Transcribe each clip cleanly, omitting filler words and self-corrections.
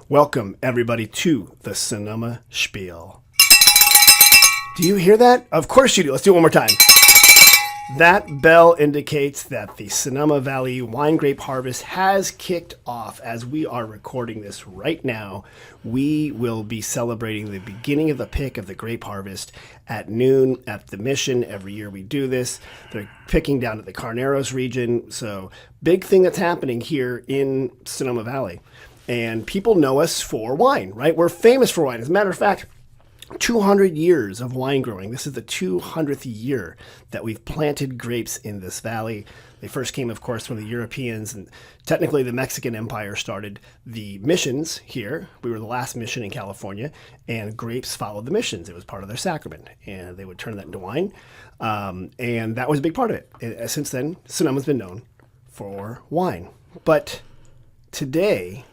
Welcome, everybody, to the Sonoma Spiel. Do you hear that? Of course you do. Let's do it one more time. That bell indicates that the Sonoma Valley wine grape harvest has kicked off. As we are recording this right now, we will be celebrating the beginning of the pick of the grape harvest at noon at the Mission. Every year we do this. They're picking down at the Carneros region. So big thing that's happening here in Sonoma Valley. And people know us for wine, right? We're famous for wine. As a matter of fact, 200 years of wine growing. This is the 200th year that we've planted grapes in this valley. They first came, of course, from the Europeans, and technically the Mexican Empire started the missions here. We were the last mission in California, and grapes followed the missions. It was part of their sacrament, and they would turn that into wine, and that was a big part of it. And since then, Sonoma's been known for wine. But today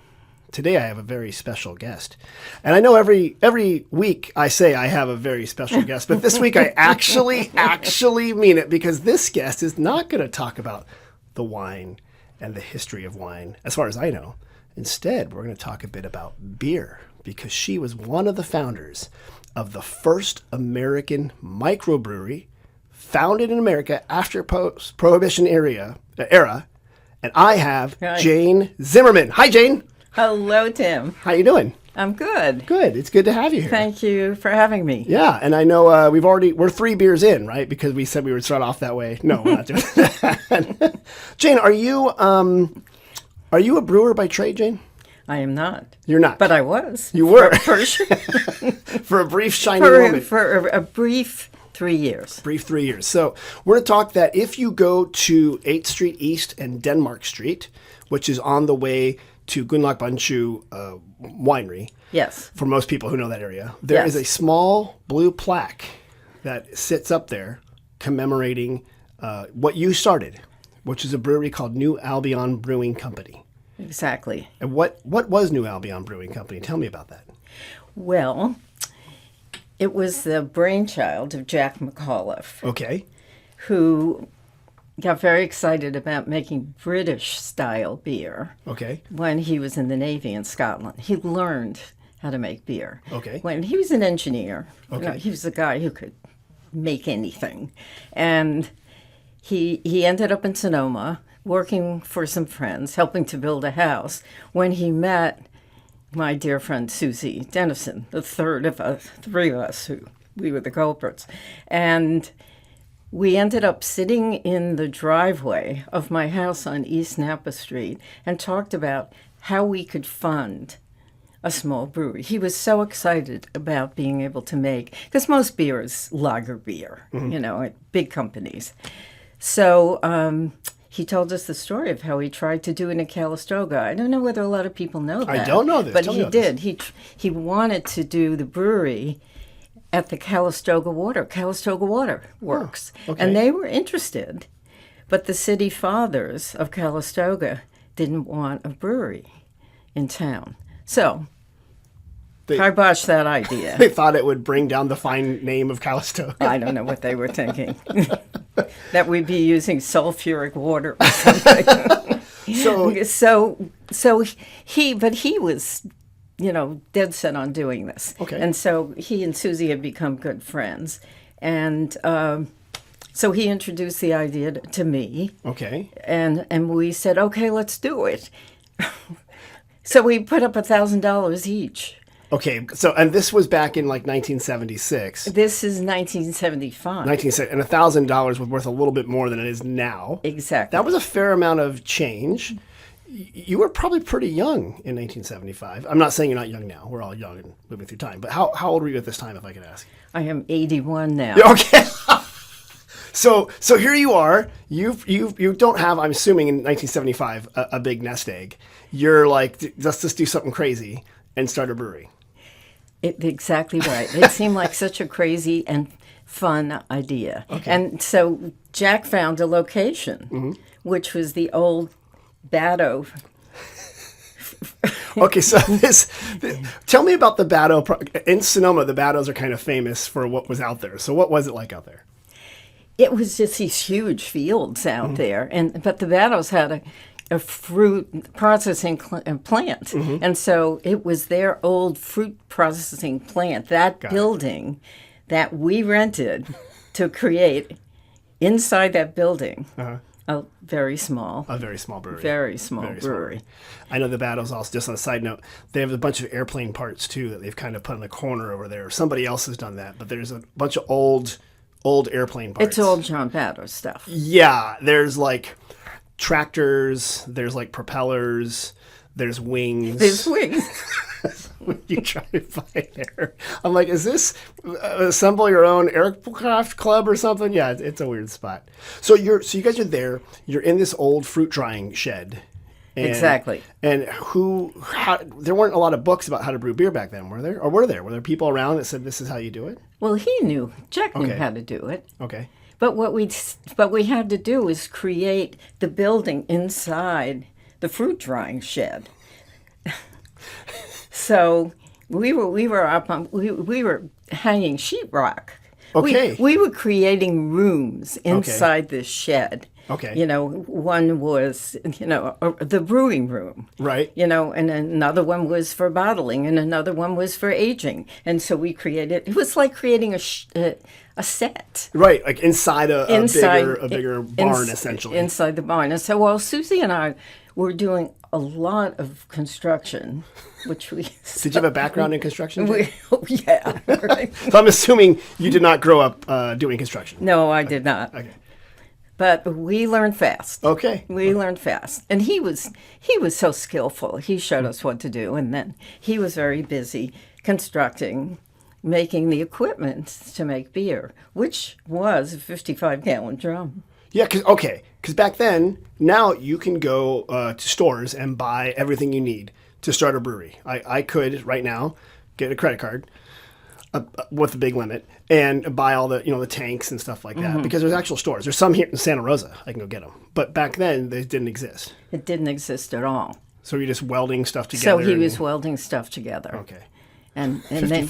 I have a very special guest. And I know every week I say I have a very special guest, but this week I actually mean it, because this guest is not going to talk about the wine and the history of wine, as far as I know. Instead, we're going to talk a bit about beer, because she was one of the founders of the first American microbrewery, founded in America after post-Prohibition era. And I have Jane Zimmerman. Hi, Jane. Hello, Tim. How you doing? I'm good. Good. It's good to have you here. Thank you for having me. Yeah, and I know we're 3 beers in, right? Because we said we would start off that way. No, we're not doing that. Jane, are you a brewer by trade, Jane? I am not. You're not. But I was. You were. For a brief shiny moment. For a brief 3 years. Brief 3 years. So we're going to talk that if you go to 8th Street East and Denmark Street, which is on the way to Gunlach Banshu Winery. Yes. For most people who know that area. There is a small blue plaque that sits up there commemorating what you started, which is a brewery called New Albion Brewing Company. Exactly. And what was New Albion Brewing Company? Tell me about that. Well, it was the brainchild of Jack McAuliffe. Okay. Who got very excited about making British-style beer. Okay. When he was in the Navy in Scotland. He learned how to make beer. Okay. When he was an engineer. Okay. He was a guy who could make anything. And he ended up in Sonoma, working for some friends, helping to build a house, when he met my dear friend Suzy Dennison, the third of us, 3 of us, we were the culprits. And we ended up sitting in the driveway of my house on East Napa Street and talked about how we could fund a small brewery. He was so excited about being able to make, because most beer is lager beer, at big companies. So he told us the story of how he tried to do it in Calistoga. I don't know whether a lot of people know that. I don't know this. But he did. He wanted to do the brewery at the Calistoga Water Works. Oh, okay. And they were interested, but the city fathers of Calistoga didn't want a brewery in town. So, I botched that idea. They thought it would bring down the fine name of Calistoga. I don't know what they were thinking. That we'd be using sulfuric water or something. But he was dead set on doing this. Okay. And so he and Suzy had become good friends. And so he introduced the idea to me. Okay. And we said, okay, let's do it. So we put up $1,000 each. Okay. So, and this was back in like 1976. This is 1975. And $1,000 was worth a little bit more than it is now. Exactly. That was a fair amount of change. You were probably pretty young in 1975. I'm not saying you're not young now. We're all young and moving through time. But how old were you at this time, if I could ask? I am 81 now. Okay. So here you are. You don't have, I'm assuming, in 1975 a big nest egg. You're like, let's just do something crazy and start a brewery. Exactly right. It seemed like such a crazy and fun idea. Okay. And so Jack found a location, which was the old Batto. Okay, so tell me about the Batto. In Sonoma, the Battos are kind of famous for what was out there. So what was it like out there? It was just these huge fields out there, but the Battos had a a fruit processing plant. And so it was their old fruit processing plant, that building that we rented to create inside that building. A very small brewery. Very small brewery. I know the Battles also, just on a side note, they have a bunch of airplane parts too that they've kind of put in the corner over there. Somebody else has done that, but there's a bunch of old airplane parts. It's all John Batter stuff. Yeah, there's like tractors, there's like propellers, there's wings. There's wings. When you try to find there, I'm like, is this assemble your own aircraft club or something? Yeah, it's a weird spot. So you guys are there. You're in this old fruit drying shed. Exactly. And there weren't a lot of books about how to brew beer back then, were there? Or were there? Were there people around that said this is how you do it? Well, he knew. Jack knew how to do it. Okay. But what we had to do is create the building inside the fruit drying shed. So we were up on we were hanging sheetrock. Okay. We were creating rooms inside this shed. Okay. You know, one was, the brewing room. Right. And another one was for bottling, and another one was for aging. And so we created, it was like creating a set. Right, like inside a bigger barn, essentially. Inside the barn. And so while Suzy and I were doing a lot of construction, which we... Did you have a background in construction? Yeah, right. So I'm assuming you did not grow up doing construction. No, I did not. Okay. But we learned fast. Okay. We learned fast. And he was so skillful. He showed us what to do. And then he was very busy constructing, making the equipment to make beer, which was a 55-gallon drum. Yeah, because back then, now you can go to stores and buy everything you need to start a brewery. I could, right now, get a credit card with a big limit and buy all the the tanks and stuff like that, because there's actual stores. There's some here in Santa Rosa. I can go get them. But back then, they didn't exist. It didn't exist at all. So you're just welding stuff together. So he was welding stuff together. Okay. And then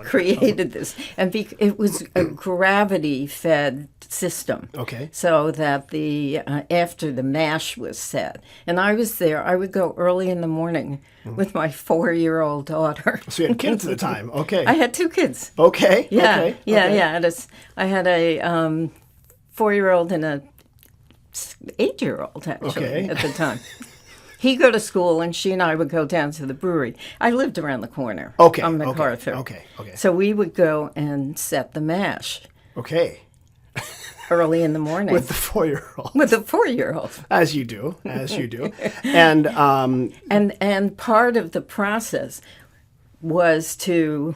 created this. And it was a gravity-fed system. Okay. So that after the mash was set. And I was there. I would go early in the morning with my 4-year-old daughter. So you had kids at the time. Okay. I had 2 kids. Okay. Yeah. Okay. Yeah, okay. yeah. I had a 4-year-old and a 8-year-old, actually, at the time. He'd go to school, and she and I would go down to the brewery. I lived around the corner on MacArthur. Okay. So we would go and set the mash. Okay. Early in the morning. With the 4-year-old. With the 4-year-old. As you do. And and part of the process was there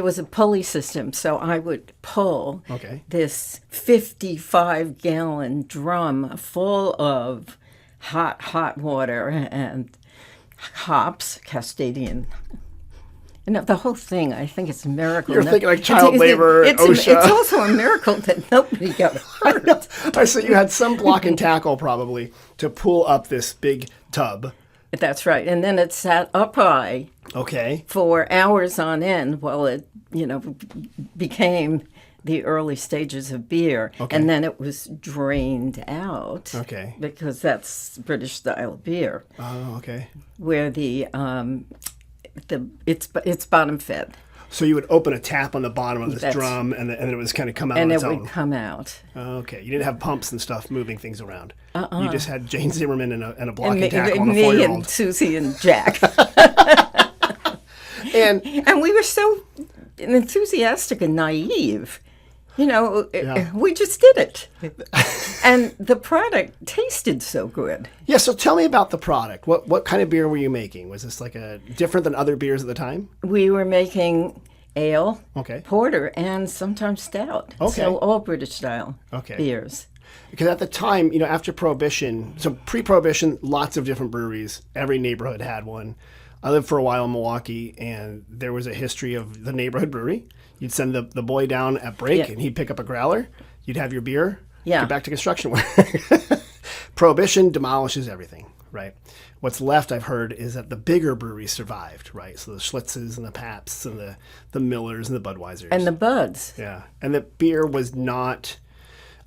was a pulley system, so I would pull this 55-gallon drum full of hot water and hops, Cascadian. And the whole thing, I think it's a miracle. You're thinking like child labor, OSHA. It's also a miracle that nobody got hurt. So you had some block and tackle probably to pull up this big tub. That's right. And then it sat up high for hours on end while it, became the early stages of beer. Okay. And then it was drained out. Okay. Because that's British style beer. Oh, okay. Where it's bottom fed. So you would open a tap on the bottom of this drum, and it was kind of come out on its own. And it would come out. Okay. You didn't have pumps and stuff moving things around. You just had Jane Zimmerman and a block and tackle on a 4-year-old. Me and Suzy and Jack. and we were so enthusiastic and naive. We just did it. And the product tasted so good. Yeah, so tell me about the product. What kind of beer were you making? Was this like different than other beers at the time? We were making ale, okay, porter, and sometimes stout. Okay. So all British style beers. Because at the time, after Prohibition, so pre-Prohibition, lots of different breweries. Every neighborhood had one. I lived for a while in Milwaukee, and there was a history of the neighborhood brewery. You'd send the boy down at break, and he'd pick up a growler. You'd have your beer. Get back to construction work. Prohibition demolishes everything, right? What's left, I've heard, is that the bigger breweries survived, right? So the Schlitzes and the Pabsts and the Millers and the Budweisers. And the Buds. Yeah. And the beer was not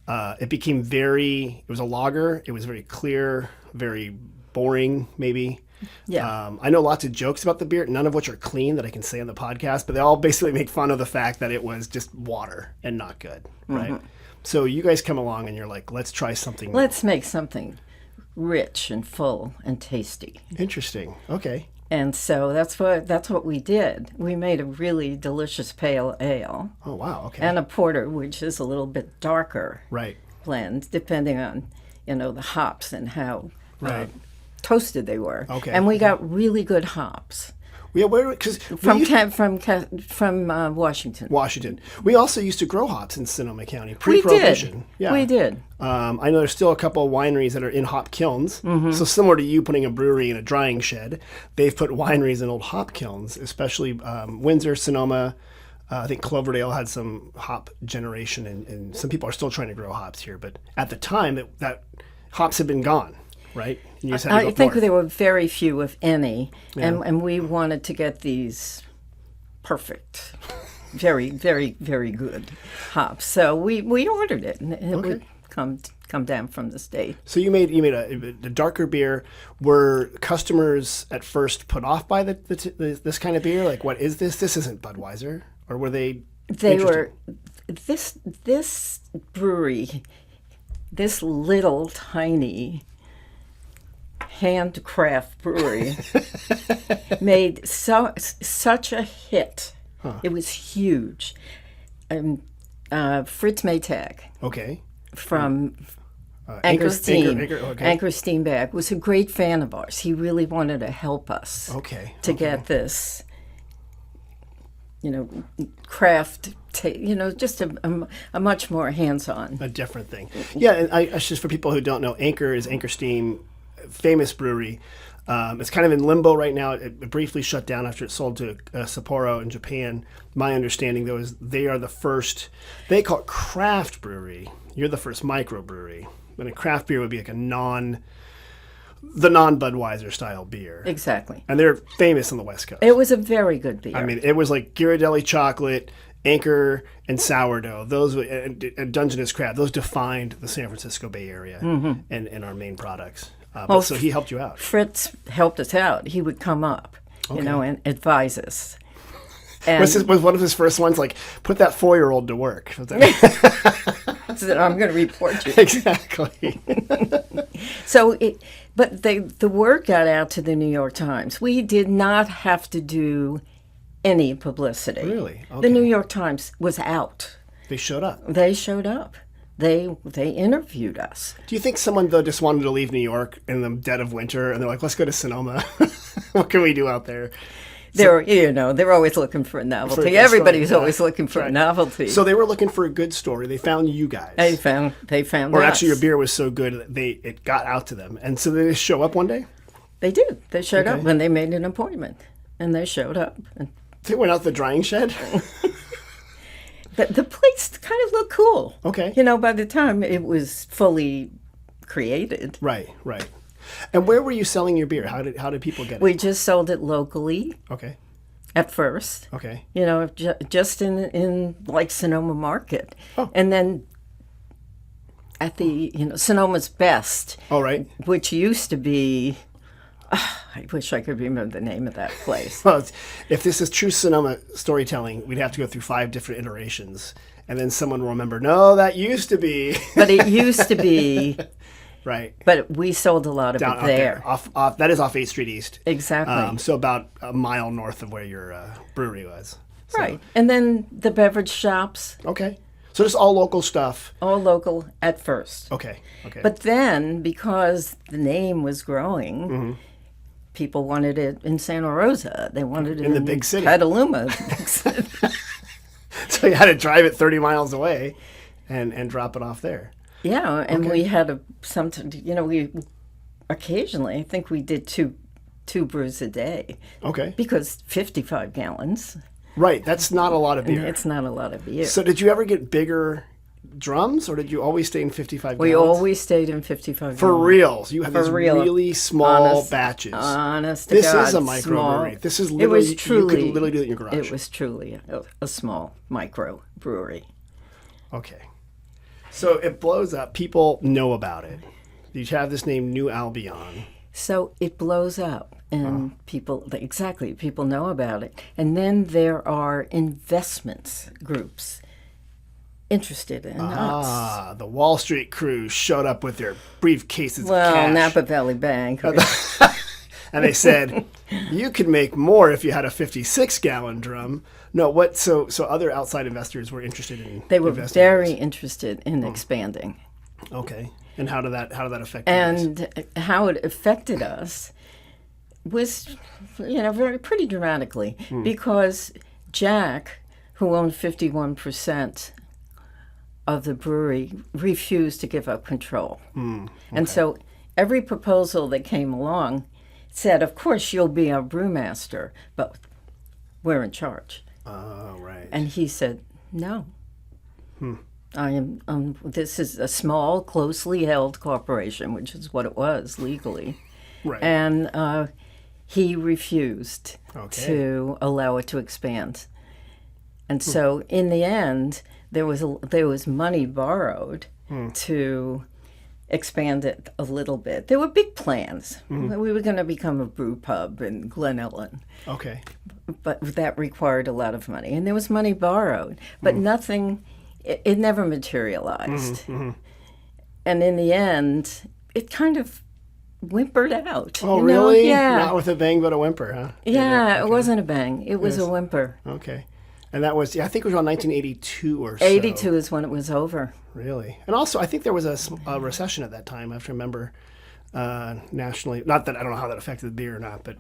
it became it was a lager. It was very clear, very boring, maybe. Yeah. I know lots of jokes about the beer, none of which are clean that I can say on the podcast, but they all basically make fun of the fact that it was just water and not good, right? So you guys come along and you're like, let's try something new. Let's make something rich and full and tasty. Interesting. Okay. And so that's what we did. We made a really delicious pale ale. Oh, wow. Okay. And a porter, which is a little bit darker right. blend, depending on, the hops and how Right. toasted they were. Okay. And we got really good hops Yeah, because from Washington. Washington. We also used to grow hops in Sonoma County We pre-prohibition. did. Yeah. We did. I know there's still a couple of wineries that are in hop kilns. Mm-hmm. So similar to you putting a brewery in a drying shed, they've put wineries in old hop kilns, especially Windsor, Sonoma. I think Cloverdale had some hop generation, and some people are still trying to grow hops here. But at the time, that hops had been gone, right? You just had to go I think north. there were very few, if any, Yeah. and we wanted to get these perfect, very, very, very good hops. So we ordered it, and it would come down from the state. So you made a darker beer. Were customers at first put off by this kind of beer? Like, what is this? This isn't Budweiser, or were they? They interested? were this brewery, this little tiny handcraft brewery made such a hit. It was huge. Fritz Maytag Okay. from Anchor Steam. Okay. Anchor Steambag was a great fan of ours. He really wanted to help us Okay. to get this, craft, just a much more hands-on. A different thing. Yeah, and I just for people who don't know, Anchor is Anchor Steam, famous brewery. It's kind of in limbo right now. It briefly shut down after it sold to Sapporo in Japan. My understanding, though, is they are the first. They call it craft brewery. You're the first microbrewery. And a craft beer would be like the non-Budweiser style beer. Exactly. And they're famous on the West Coast. It was a very good beer. I mean, it was like Ghirardelli chocolate, Anchor, and sourdough. Those and Dungeness Craft. Those defined the San Francisco Bay Area and our main products. So he helped you out. Fritz helped us out. He would come up, and advise us. And Was one of his first ones like, put that 4-year-old to work? so that I'm going to report you. Exactly. But the word got out to the New York Times. We did not have to do any publicity. Really? Okay. The New York Times was out. They showed up. They showed up. They interviewed us. Do you think someone, though, just wanted to leave New York in the dead of winter, and they're like, let's go to Sonoma? What can we do out there? They're always looking for a novelty. Everybody's always looking for a novelty. So they were looking for a good story. They found you guys. They found Or us. actually, your beer was so good that it got out to them. And so they just show up one day? They did. They showed Okay. up when they made an appointment. And they showed up. And They went out the drying shed? the place kind of looked cool. Okay. By the time it was fully created. Right. And where were you selling your beer? How did people get it? We just sold it locally Okay. at first. Okay. Just in like Sonoma Market. Oh. And then at the, Sonoma's Best. All right. Which used to be, I wish I could remember the name of that place. Well, if this is true Sonoma storytelling, we'd have to go through 5 different iterations. And then someone will remember, no, that used to be. But it used to be. Right. But we sold a lot of Down it out there. Off that is off 8th Street East. Exactly. So about a mile north of where your brewery was. So, Right. And then the beverage shops, Okay. So just all local stuff. all local at first. Okay. But then, because the name was growing, people wanted it in Santa Rosa. They wanted it In the big city. Petaluma. the big city. So you had to drive it 30 miles away and drop it off there. Yeah, and we had we occasionally, I think we did two brews a day. Okay. Because 55 gallons, Right. That's not a lot of beer. it's not a lot of beer. So did you ever get bigger drums, or did you always stay in 55 We gallons? always stayed in 55 For gallons. real. So you had these real. really small Honest- batches. Honest to This God, is a small. microbrewery. This is It literally, was truly, you could literally do it in your garage. It was truly a small microbrewery. Okay. So it blows up. People know about it. You have this name, New Albion. So it blows up, and people know about it. And then there are investments groups interested in us. The Wall Street crew showed up with their briefcases of Well, cash. Napa Valley Bank. And they said, you could make more if you had a 56-gallon drum. No, what? So other outside investors were interested in They were investing very in interested in expanding. this. Okay. And how did that affect you guys? And how it affected us was, pretty dramatically, because Jack, who owned 51% of the brewery, refused to give up control. And so every proposal that came along said, of course, you'll be our brewmaster, but we're in charge. Oh, right. And he said, no. I am. This is a small, closely held corporation, which is what it was legally. Right. And he refused to allow it to expand. And so, in the end, there was money borrowed to expand it a little bit. There were big plans. We were going to become a brew pub in Glen Ellen. Okay. But that required a lot of money. And there was money borrowed, but nothing, it never materialized. And in the end, it kind of whimpered out. Oh, really? Yeah. Not with a bang, but a whimper, huh? Yeah, it wasn't a bang. It was a whimper. Okay. And that was, I think it was around 1982 or so. 82 is when it was over. Really? And also, I think there was a recession at that time. I have to remember nationally. Not that I don't know how that affected the beer or not, but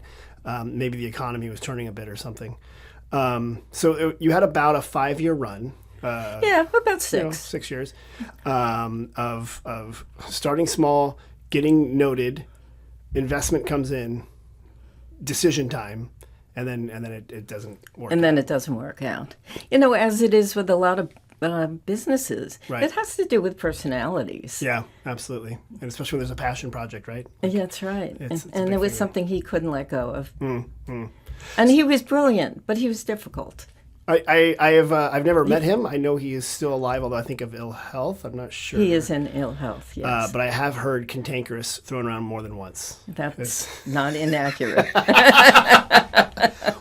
maybe the economy was turning a bit or something. You had about a 5-year run. Yeah, about 6. 6 years of starting small, getting noted, investment comes in, decision time. And then it doesn't work. And then it doesn't work out. As it is with a lot of businesses, Right. It has to do with personalities. Yeah, absolutely. And especially when there's a passion project, right? Yeah, that's right. It's a And big it was thing. something he couldn't let go of. And he was brilliant, but he was difficult. I've never met him. I know he is still alive, although I think of ill health. I'm not sure. He is in ill health, yes. But I have heard cantankerous thrown around more than once. That's not inaccurate.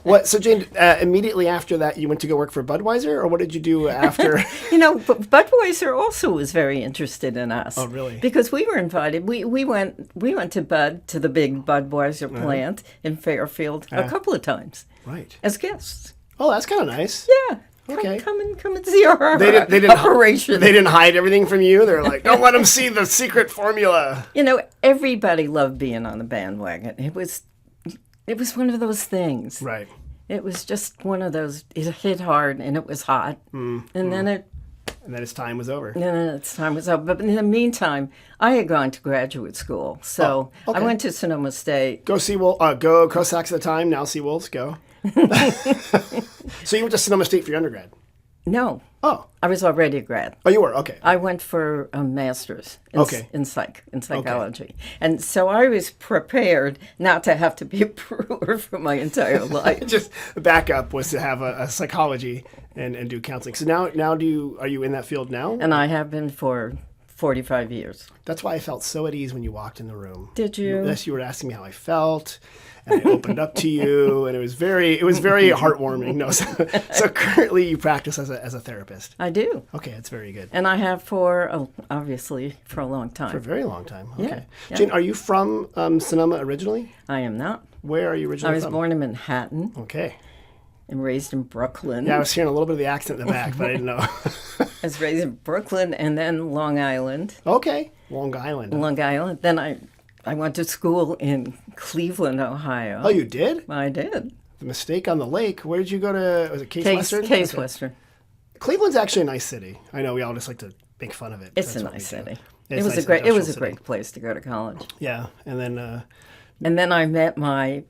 What? So Jane, immediately after that, you went to go work for Budweiser, or what did you do after? But Budweiser also was very interested in us. Oh, really? Because we were invited. We went to the big Budweiser plant in Fairfield a couple of times Right. as guests. Oh, that's kind of nice. Yeah. Okay. Come and see our They didn't operation. They didn't hide everything from you. They're like, don't let them see the secret formula. Everybody loved being on the bandwagon. It was one of those things. Right. It was just one of those. It hit hard and it was hot, and then its time was over. its time was up. But in the meantime, I had gone to graduate school, so okay. I went to Sonoma State. Go go Cossacks at the time. Now Seawolves. Go. So you went to Sonoma State for your undergrad. No, Oh. I was already a grad. Oh, you were? Okay. I went for a master's in psychology. And so I was prepared not to have to be a brewer for my entire life. Just the backup was to have a psychology and do counseling. So now are you in that field now? And I have been for 45 years. That's why I felt so at ease when you walked in the room. Did you? Yes, you were asking me how I felt. And I opened up to you, and it was very heartwarming. No, so currently you practice as a therapist. I do. Okay, that's very good. And I have obviously for a long time. For a very long time. Okay. Yeah. Jane, are you from Sonoma originally? I am not. Where are you originally I was from? born in Manhattan Okay. and raised in Brooklyn. Yeah, I was hearing a little bit of the accent in the back, but I didn't know. I was raised in Brooklyn and then Long Island. Okay. Long Island. Long Island. Then I went to school in Cleveland, Ohio. Oh, you did? I did. The Mistake on the Lake. Where did you go to? Was it Case Western? Case Okay. Western. Cleveland's actually a nice city. I know we all just like to make fun of it. It's That's a what we nice do. city. It's It was nice a great. It was a industrial great place to go to college. city. Yeah, and then. And then I met my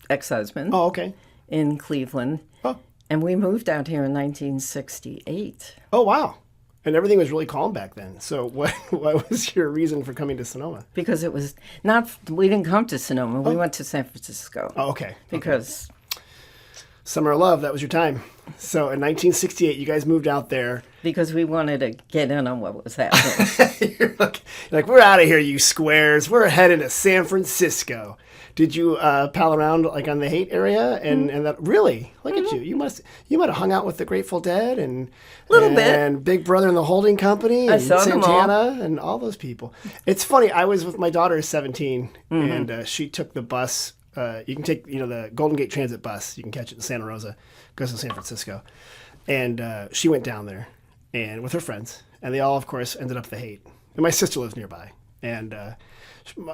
ex-husband Oh, okay. in Cleveland, Oh. and we moved out here in 1968. Oh, wow. And everything was really calm back then. So what was your reason for coming to Sonoma? Because it was not, we didn't come to Sonoma. We went to San Francisco. Oh, okay. Because Summer of Love, that was your time. So in 1968, you guys moved out there. Because we wanted to get in on what was happening. You're like, we're out of here, you squares. We're heading to San Francisco. Did you pal around like on the Haight area and that? Really? Look at you. You might have hung out with the Grateful Dead and Little bit. and Big Brother and the Holding Company and I saw them all. Santana and all those people. It's funny. I was with my daughter, 17, and she took the bus. You can take the Golden Gate Transit bus. You can catch it in Santa Rosa, goes to San Francisco, and she went down there and with her friends, and they all, of course, ended up at the Haight. And my sister lives nearby, and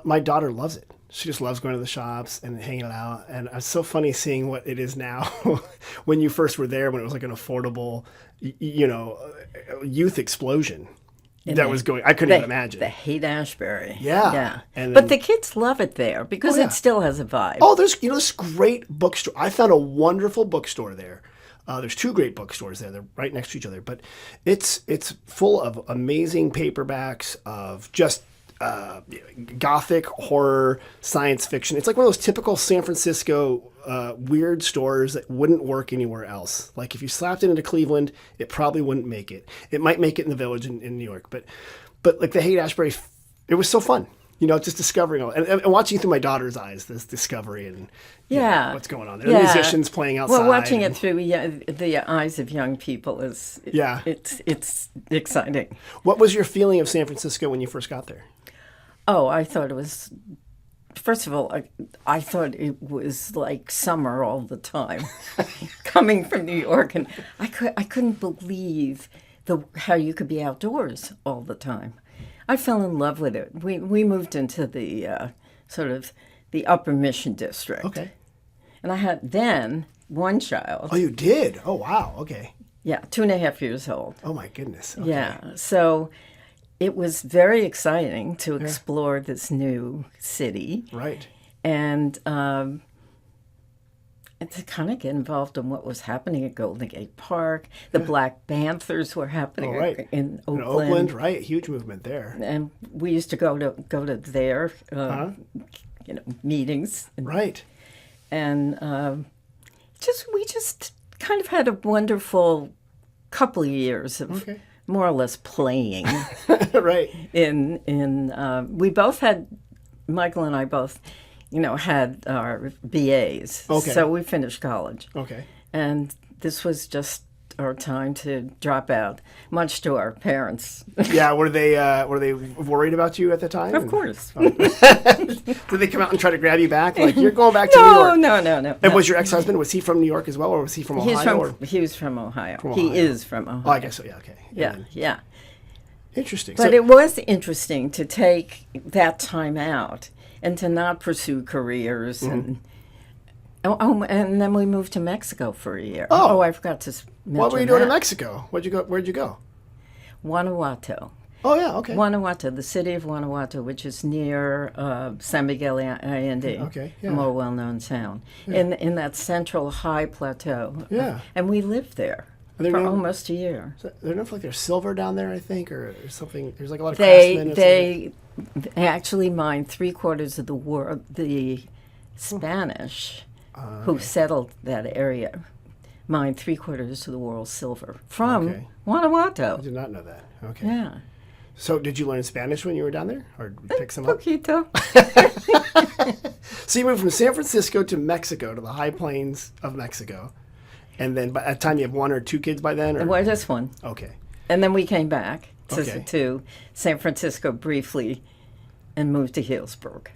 my daughter loves it. She just loves going to the shops and hanging out. And it's so funny seeing what it is now when you first were there, when it was like an affordable, youth explosion was going. I couldn't even imagine. The Haight-Ashbury. Yeah. But the kids love it there because it still has a vibe. Oh, there's this great bookstore. I found a wonderful bookstore there. There's two great bookstores there. They're right next to each other. But it's full of amazing paperbacks of just gothic horror, science fiction. It's like one of those typical San Francisco weird stores that wouldn't work anywhere else. Like if you slapped it into Cleveland, it probably wouldn't make it. It might make it in the Village in New York, but like the Haight-Ashbury, it was so fun. Just discovering all and watching through my daughter's eyes, this discovery and what's going on there. The musicians playing outside. Well, watching it through the eyes of young people it's exciting. What was your feeling of San Francisco when you first got there? Oh, I thought it was. First of all, I thought it was like summer all the time, coming from New York, and I couldn't believe how you could be outdoors all the time. I fell in love with it. We moved into the sort of the Upper Mission District. Okay. And I had then one child. Oh, you did? Oh, wow. Okay. Yeah, 2.5 years old. Oh my goodness. Okay. Yeah, so it was very exciting to explore this new city. Right. And to kind of get involved in what was happening at Golden Gate Park. The Black Panthers were happening in Oakland. In Oakland, right? Huge movement there. And we used to go to their meetings. Right. And we just kind of had a wonderful couple of years of more or less playing. Right. We both had, Michael and I both, had our BAs. Okay. So we finished college. Okay. And this was just our time to drop out, much to our parents. Yeah, were they worried about you at the time? Of course. Did they come out and try to grab you back? Like, you're going back to New York? No. And was your ex-husband, was he from New York as well, or was he from Ohio? He was from Ohio. From He Ohio. is from Ohio. Oh, I guess so, yeah, okay. Yeah. Interesting. But it was interesting to take that time out and to not pursue careers. And then we moved to Mexico for a year. Oh, I forgot to mention what were you doing in that. Mexico? Where'd you go? Guanajuato. Oh, yeah, okay. Guanajuato, the city of Guanajuato, which is near San Miguel Allende, Okay, yeah. a more well-known town, in that central high plateau. Yeah. And we lived there for almost a year. So they're known for like there's silver down there, I think, or something. There's like a lot of craftsmen. They actually mined 3/4 of the world, the Spanish who settled that area mined 3/4 of the world's silver from Guanajuato. I did not know that. Okay. Yeah. So did you learn Spanish when you were down there, or pick some up? Poquito. So you moved from San Francisco to Mexico, to the high plains of Mexico, and then by that time you have one or two kids by then? Or? Well, just one. Okay. And then we came back to San Francisco briefly and moved to Healdsburg.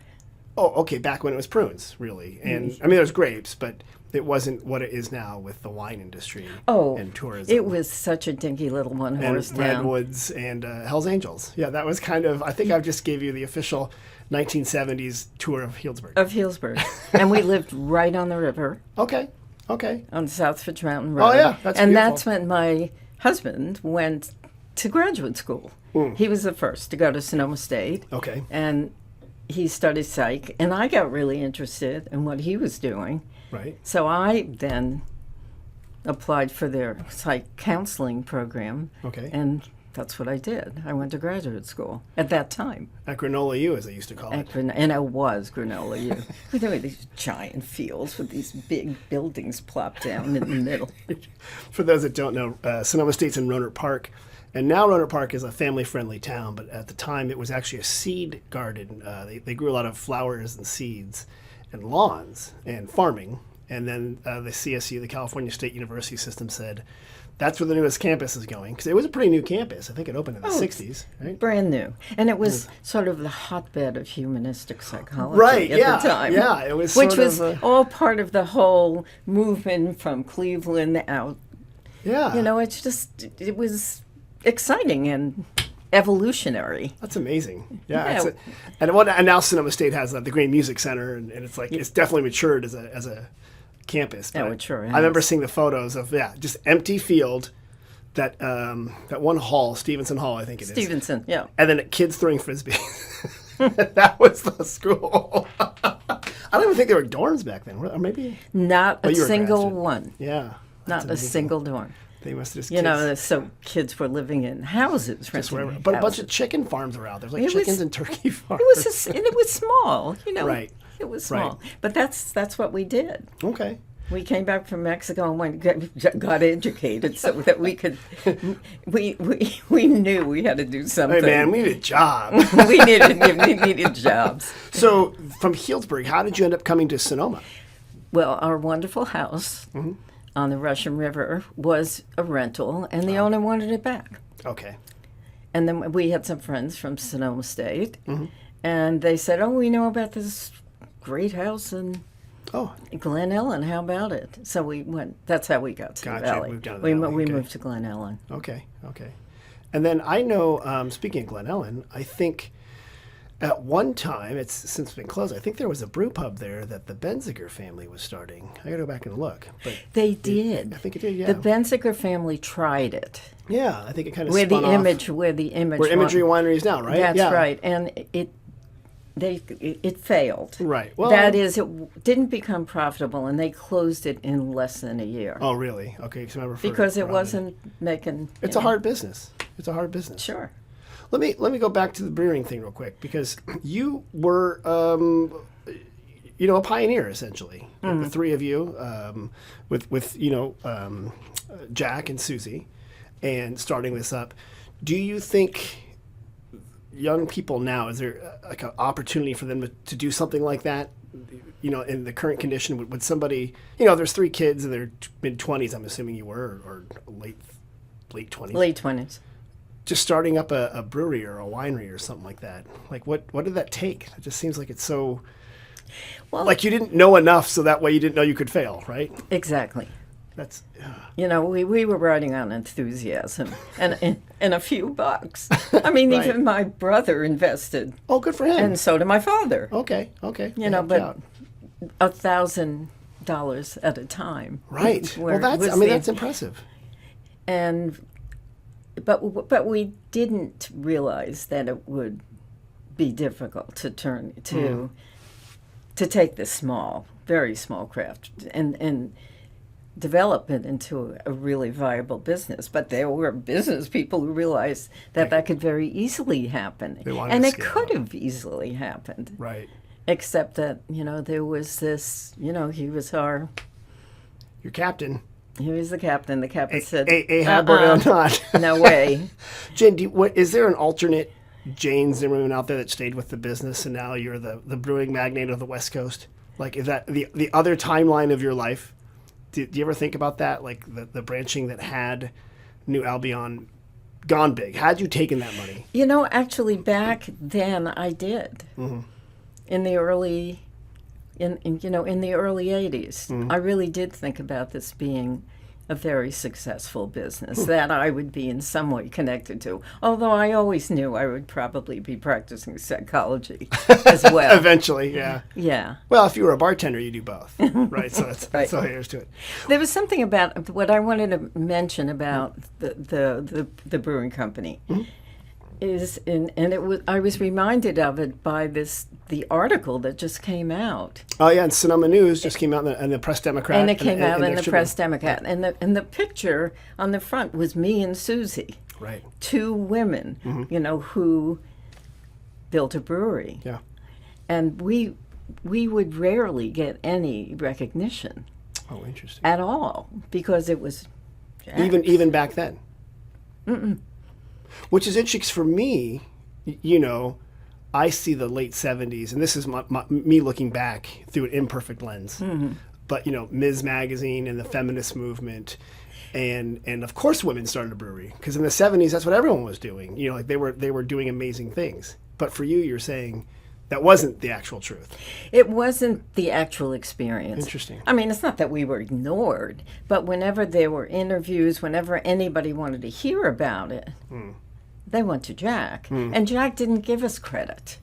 Oh, okay, back when it was prunes, really. And I mean, there's grapes, but it wasn't what it is now with the wine industry and tourism. It was such a dinky little one-horse town. Redwoods and Hell's Angels. Yeah, that was kind of, I think I just gave you the official 1970s tour of Healdsburg. And we lived right on the river. Okay. On the Southfitch Mountain Road. Oh, yeah, that's And beautiful. that's when my husband went to graduate school. He was the first to go to Sonoma State. Okay. And he studied psych, and I got really interested in what he was doing. Right. So I then applied for their psych counseling program. Okay. And that's what I did. I went to graduate school at that time. At Granola U, as they used to call it. And I was Granola U. There were these giant fields with these big buildings plopped down in the middle. For those that don't know, Sonoma State's in Rohnert Park. And now Rohnert Park is a family-friendly town, but at the time it was actually a seed garden. They grew a lot of flowers and seeds and lawns and farming. And then the CSU, the California State University system, said, that's where the newest campus is going. Because it was a pretty new campus. I think it opened in the 60s, right? Brand new. And it was sort of the hotbed of humanistic psychology at the time. Yeah, it was which was all part of the whole movement from Cleveland out. Yeah. You know, it was exciting and evolutionary. That's amazing. Yeah. And now Sonoma State has the Green Music Center, and it's like, it's definitely matured as a campus. Oh, it sure is. I remember seeing the photos of just empty field, that one hall, Stevenson Hall, I think it is. Stevenson, yeah. And then kids throwing frisbee. That was the school. I don't even think there were dorms back then, or maybe not a single one. Yeah, not amazing. A single dorm. They must have just you know, so kids were living in houses, just wherever. But a bunch of chicken farms were out. There's like chickens and turkey farms. It was small, you know. Right. It was small, but that's what we did. Okay. We came back from Mexico and got educated so that we could. We knew we had to do something. Hey man, we needed jobs. we needed jobs. So from Healdsburg, how did you end up coming to Sonoma? Well, our wonderful house on the Russian River was a rental, and the owner wanted it back. Okay. And then we had some friends from Sonoma State, and they said, "Oh, we know about this great house in Glen Ellen. How about it?" So we went. That's how we got to the Valley. Moved down to the Valley. We moved to Glen Ellen. Okay. And then I know, speaking of Glen Ellen, I think at one time, it's since been closed, I think there was a brew pub there that the Benziger family was starting. I got to go back and look. But they did. I think it did, yeah. The Benziger family tried it. Yeah, I think it kind of where spun off. Where Imagery Winery is now, right? That's right. And it failed. Right. Well, that is, it didn't become profitable, and they closed it in less than a year. Oh, really? Okay. Because it wasn't making... It's a hard business. It's a hard business. Sure. Let me go back to the brewing thing real quick, because you were, a pioneer essentially. The three of you, with Jack and Suzy, and starting this up. Do you think young people now, is there like an opportunity for them to do something like that? You know, in the current condition, would somebody, there's three kids in their mid-20s, I'm assuming you were, or late 20s? Late 20s. Just starting up a brewery or a winery or something like that. Like, what did that take? It just seems like it's so... Well, like you didn't know enough, so that way you didn't know you could fail, right? Exactly. That's... we were riding on enthusiasm and a few bucks. I mean, right. Even my brother invested. Oh, good for him. And so did my father. Okay. But $1,000 at a time. Right. Well, that's impressive. But we didn't realize that it would be difficult to take this small, very small craft and develop it into a really viable business. But there were business people who realized that could very easily happen. And it could have easily happened. Right. Except that, there was this, he was your captain. He was the captain. The captain said, Ahab or not. No way. Jen, is there an alternate Jane Zimmerman out there that stayed with the business and now you're the brewing magnate of the West Coast? Like, is that the other timeline of your life? Do you ever think about that? Like the branching that had New Albion gone big. Had you taken that money? Actually back then I did. Mm-hmm. In the early 80s, I really did think about this being a very successful business that I would be in some way connected to. Although I always knew I would probably be practicing psychology as well. Eventually, yeah. Yeah. Well, if you were a bartender, you do both, right? So that's all there is to it. There was something about what I wanted to mention about the brewing company. Mm-hmm. I was reminded of it by the article that just came out. Oh yeah, and Sonoma News just came out in the Press Democrat. And it came out in the Press Democrat, and the picture on the front was me and Suzy. Right. 2 women, who built a brewery. Yeah. And we would rarely get any recognition Oh, interesting. at all because it was Jack's. Even back then. Which is interesting 'cause for me, I see the late 70s, and this is me looking back through an imperfect lens. But, Ms. Magazine and the feminist movement, and of course women started a brewery, because in the 70s, that's what everyone was doing. They were doing amazing things. But for you, you're saying that wasn't the actual truth. It wasn't the actual experience. Interesting. I mean, it's not that we were ignored, but whenever there were interviews, whenever anybody wanted to hear about it, they went to Jack. And Jack didn't give us credit.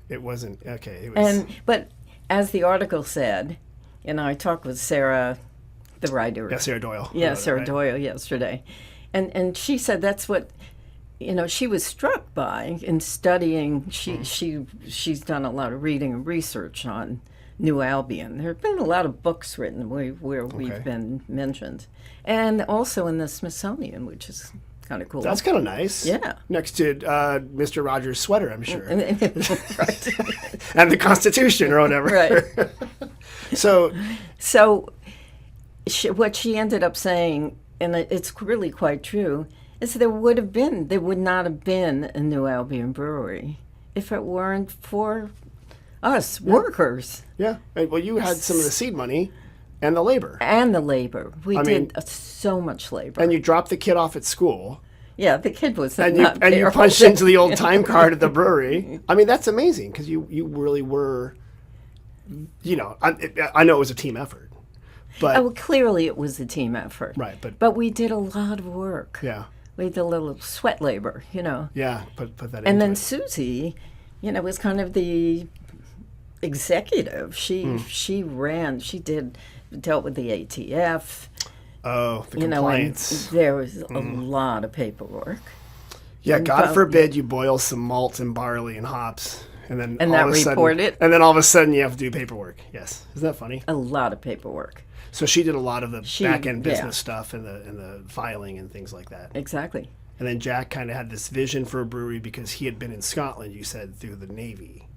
It wasn't, okay. It was, But as the article said, I talked with Sarah, the writer. yeah, Sarah Doyle. Yeah, Sarah right? Doyle yesterday. And she said that's what she was struck by in studying. She's done a lot of reading and research on New Albion. There have been a lot of books written where we've been mentioned. And also in the Smithsonian, which is kind of cool. That's kind of nice. Yeah. Next to Mr. Rogers' sweater, I'm sure. Right. And the Constitution or whatever. Right. So what she ended up saying, and it's really quite true, is there would not have been a New Albion Brewery if it weren't for us workers. Yeah. Well, you had some of the seed money and the labor. And the labor. We did so much labor. And you dropped the kid off at school. Yeah, the kid was And not there. you punched into the old time card at the brewery. I mean, that's amazing because you really were, I know it was a team effort. But clearly it was a team effort. Right, but we did a lot of work. Yeah. We did a little sweat labor, Yeah, put that in. And then Suzy, was kind of the executive. She dealt with the ATF. Oh, the compliance. And there was a lot of paperwork. Yeah, God forbid you boil some malt and barley and hops, and then and all of a report sudden, it. and then all of a sudden you have to do paperwork. Yes, isn't that funny? A lot of paperwork. So she did a lot of the back end business stuff and the filing and things like that. Exactly. And then Jack kind of had this vision for a brewery because he had been in Scotland, you said, through the Navy,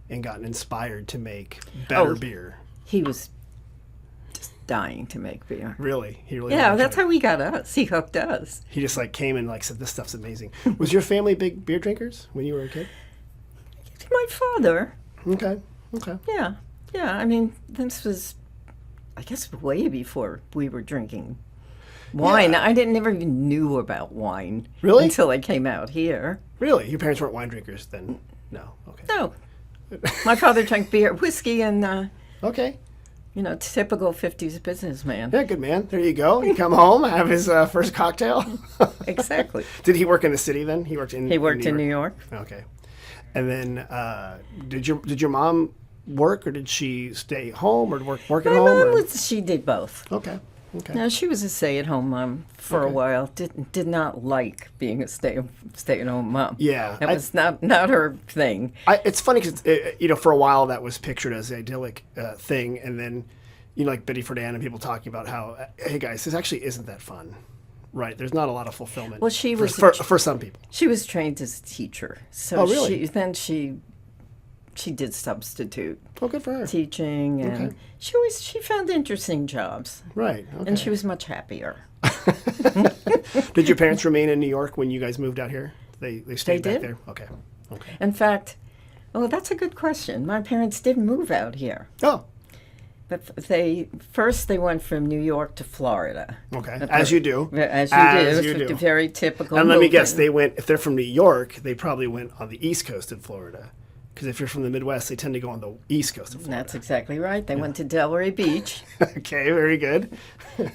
and gotten inspired to make better beer. He was just dying to make beer. Really? He really. Yeah, that's how he got us. He hooked us. He just came and said, "This stuff's amazing." Was your family big beer drinkers when you were a kid? My father. Okay. Yeah. I mean, this was, I guess, way before we were drinking wine. Yeah. I never even knew about wine. Really? Until I came out here. Really? Your parents weren't wine drinkers then? No. Okay. No. My father drank beer, whiskey, and, Okay. typical 50s businessman. Yeah, good man. There you go. You come home, have his first cocktail. Exactly. Did he work in the city then? He worked in New York. Okay. And then did your mom work, or did she stay home or work at home? My mom she did both. Okay. No, she was a stay-at-home mom for a while. Did not like being a stay-at-home mom. Yeah, that was not her thing. It's funny because for a while that was pictured as the idyllic thing, and then like Betty Friedan and people talking about how, hey guys, this actually isn't that fun, right? There's not a lot of fulfillment. Well, she was for some people. She was trained as a teacher, so really? she did substitute. Oh, good for her. Teaching, and she found interesting jobs. Right. Okay. And she was much happier. Did your parents remain in New York when you guys moved out here? They stayed back there? Okay. In fact, that's a good question. My parents did move out here. Oh. But they went from New York to Florida. Okay. As you do. As you do. Very typical. And let me guess, if they're from New York, they probably went on the East Coast of Florida. Because if you're from the Midwest, they tend to go on the East Coast of Florida. That's exactly right. They went to Delray Beach. Okay, very good.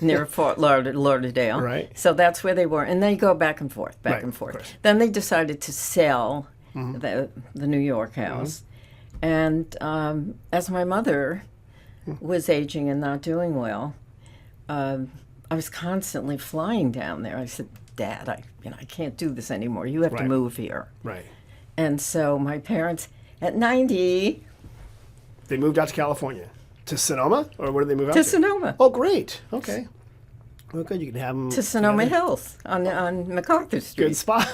Near Fort Lauderdale. Right. So that's where they were. And they go back and forth, of course. Then they decided to sell the New York house. And as my mother was aging and not doing well, I was constantly flying down there. I said, Dad, I can't do this anymore. You have to move here. Right. And so my parents, at 90... They moved out to California. To Sonoma? Or where did they move out to? To Sonoma. Oh, great. Okay. Well, good. You can have them to Sonoma Hills on MacArthur Street. Good spot.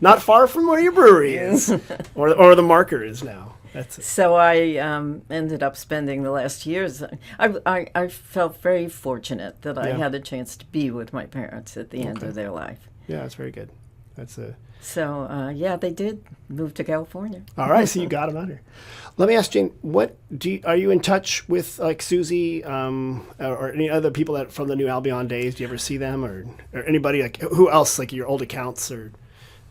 Not far from where your brewery is, or the marker is now. So I ended up spending the last years. I felt very fortunate that I had a chance to be with my parents at the end of their life. Yeah, that's very good. That's a. So yeah, they did move to California. All right, so you got them out here. Let me ask Jane, are you in touch with like Suzy or any other people that from the New Albion days? Do you ever see them or anybody like who else like your old accounts or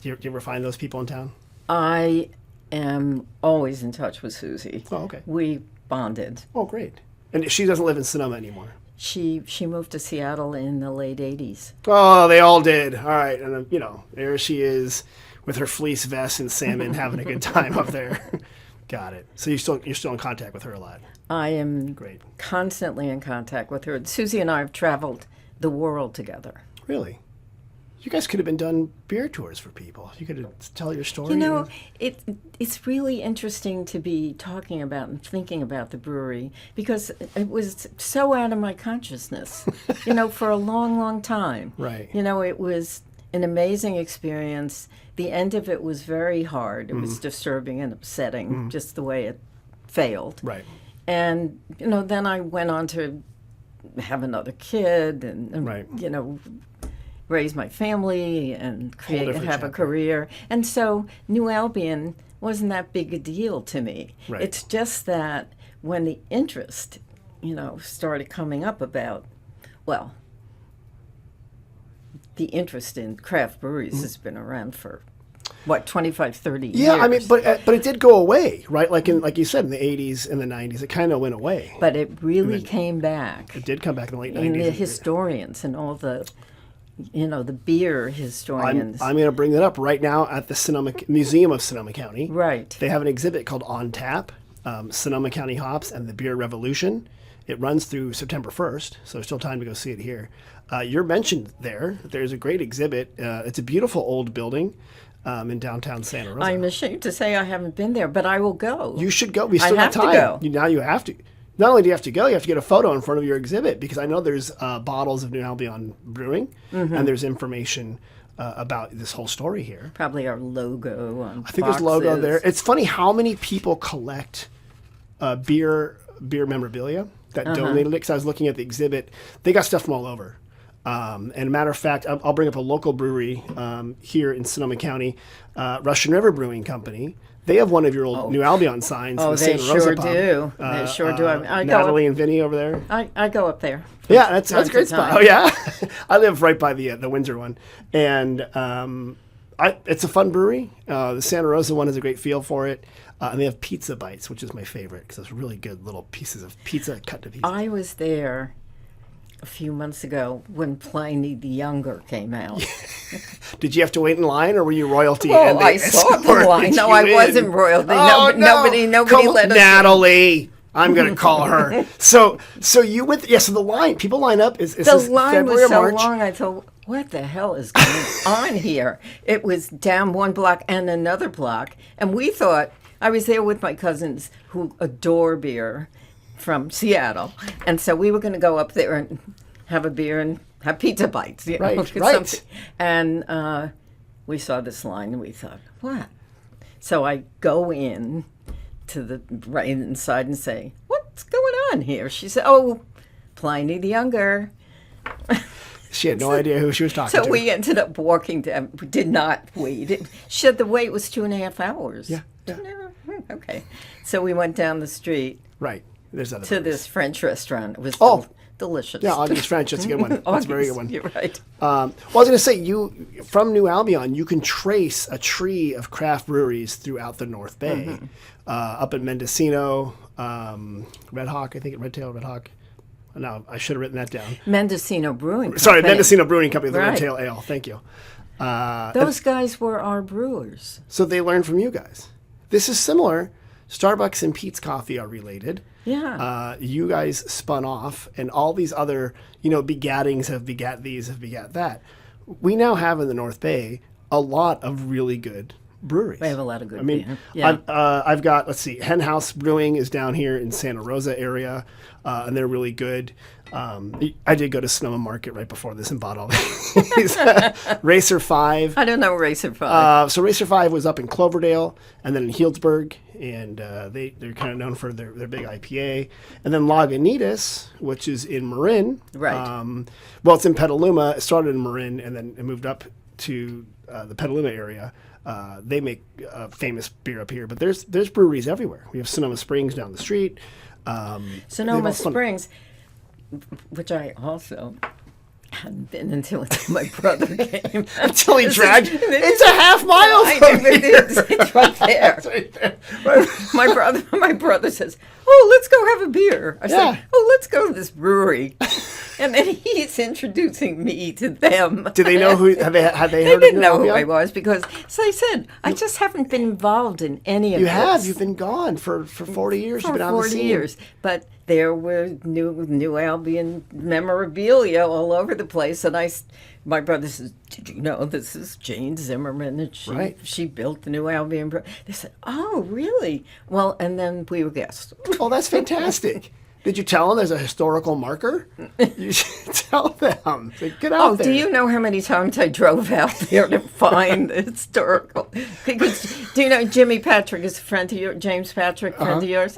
do you ever find those people in town? I am always in touch with Suzy. Oh, okay. We bonded. Oh, great. And she doesn't live in Sonoma anymore. She moved to Seattle in the late 80s. Oh, they all did. All right. And, there she is with her fleece vest and salmon having a good time up there. Got it. So you're still in contact with her a lot. I am great. Constantly in contact with her. Suzy and I have traveled the world together. Really? You guys could have been done beer tours for people. You could tell your story. It's really interesting to be talking about and thinking about the brewery because it was so out of my consciousness, for a long, long time. Right. It was an amazing experience. The end of it was very hard. It was disturbing and upsetting, just the way it failed. Right. And, then I went on to have another kid and right. Raise my family and have a career. And so New Albion wasn't that big a deal to me. Right. It's just that when the interest, started coming up about, the interest in craft breweries has been around for, 25, 30 years. Yeah, I mean, but it did go away, right? Like you said, in the 80s and the 90s, it kind of went away. But it really came back. It did come back in the late 90s. And the historians and all the... the beer historians. I'm going to bring that up right now at the Museum of Sonoma County. Right. They have an exhibit called On Tap, Sonoma County Hops and the Beer Revolution. It runs through September 1st, so there's still time to go see it here. You're mentioned there. There's a great exhibit. It's a beautiful old building in downtown Santa Rosa. I'm ashamed to say I haven't been there, but I will go. You should go. We still have time. To go. Now you have to. Not only do you have to go, you have to get a photo in front of your exhibit because I know there's bottles of New Albion Brewing and there's information about this whole story here. Probably our logo on I think there's logo there. It's funny how many people collect beer memorabilia that donated it because I was looking at the exhibit. They got stuff from all over. And a matter of fact, I'll bring up a local brewery here in Sonoma County, Russian River Brewing Company. They have one of your old New Albion signs. Oh, they sure do. They sure do. Natalie and Vinny over there. I go up there. Yeah, that's a great spot. Oh, yeah. I live right by the Windsor one. And it's a fun brewery. The Santa Rosa one has a great feel for it. And they have pizza bites, which is my favorite because it's really good little pieces of pizza cut to pieces. I was there a few months ago when Pliny the Younger came out. Did you have to wait in line, or were you royalty? Well, I saw the line. No, I wasn't royalty. Oh, no. Nobody let us. Natalie, I'm going to call her. So you went. So the line, people line up. Is the line February was so March? long. I thought, what the hell is going on here? It was down one block and another block, and we thought. I was there with my cousins who adore beer from Seattle, and so we were going to go up there and have a beer and have pizza bites. Right. And we saw this line and we thought, what? So I go in to the right inside and say, what's going on here? She said, oh, Pliny the Younger. She had no idea who she was talking to. So we ended up walking down. We did not wait. She said the wait was 2.5 hours. Yeah. Okay. So we went down the street. Right. There's other to this French restaurant. It was delicious. Yeah, Augie's French. That's a good one. That's a very good one. You're right. Well, I was going to say, from New Albion, you can trace a tree of craft breweries throughout the North Bay. Up at Mendocino, Red Hawk, I think, Red Hawk. No, I should have written that down. Mendocino Brewing Company. Sorry, Mendocino Brewing Company, the Red Tail Ale. Thank you. Those guys were our brewers. So they learned from you guys. This is similar. Starbucks and Pete's Coffee are related. Yeah. You guys spun off, and all these other, begattings have begat these, have begat that. We now have in the North Bay a lot of really good breweries. We have a lot of good I mean, beer. Yeah. I've got, let's see, Hen House Brewing is down here in Santa Rosa area, and they're really good. I did go to Sonoma Market right before this and bought all these. Racer 5. I don't know Racer 5. So Racer 5 was up in Cloverdale and then in Healdsburg, and they're kind of known for their big IPA. And then Lagunitas, which is in Marin. Right. Well, it's in Petaluma. It started in Marin and then it moved up to the Petaluma area. They make famous beer up here, but there's breweries everywhere. We have Sonoma Springs down the street. Sonoma Springs, which I also hadn't been until my brother came. Until he dragged. It's a half mile from here. It's right there. It's right there. My brother says, "Oh, let's go have a beer." I Yeah. said, "Oh, let's go to this brewery." And then he's introducing me to them. Do they know who? Had they heard They of didn't know who Albion? I was because, as I said, I just haven't been involved in any of You this. have. You've been gone for 40 years. You've For been on the 40 scene. years. But there were new Albion memorabilia all over the place. And my brother says, "Did you know this is Jane Zimmerman? And she built the new Albion." They said, "Oh, really?" Well, and then we were guests. Oh, that's fantastic. Did you tell them there's a historical marker? You should tell them. Say, get out there. Do you know how many times I drove out there to find the historical? Because, do you know Jimmy Patrick is a friend of yours, James Patrick, friend of yours?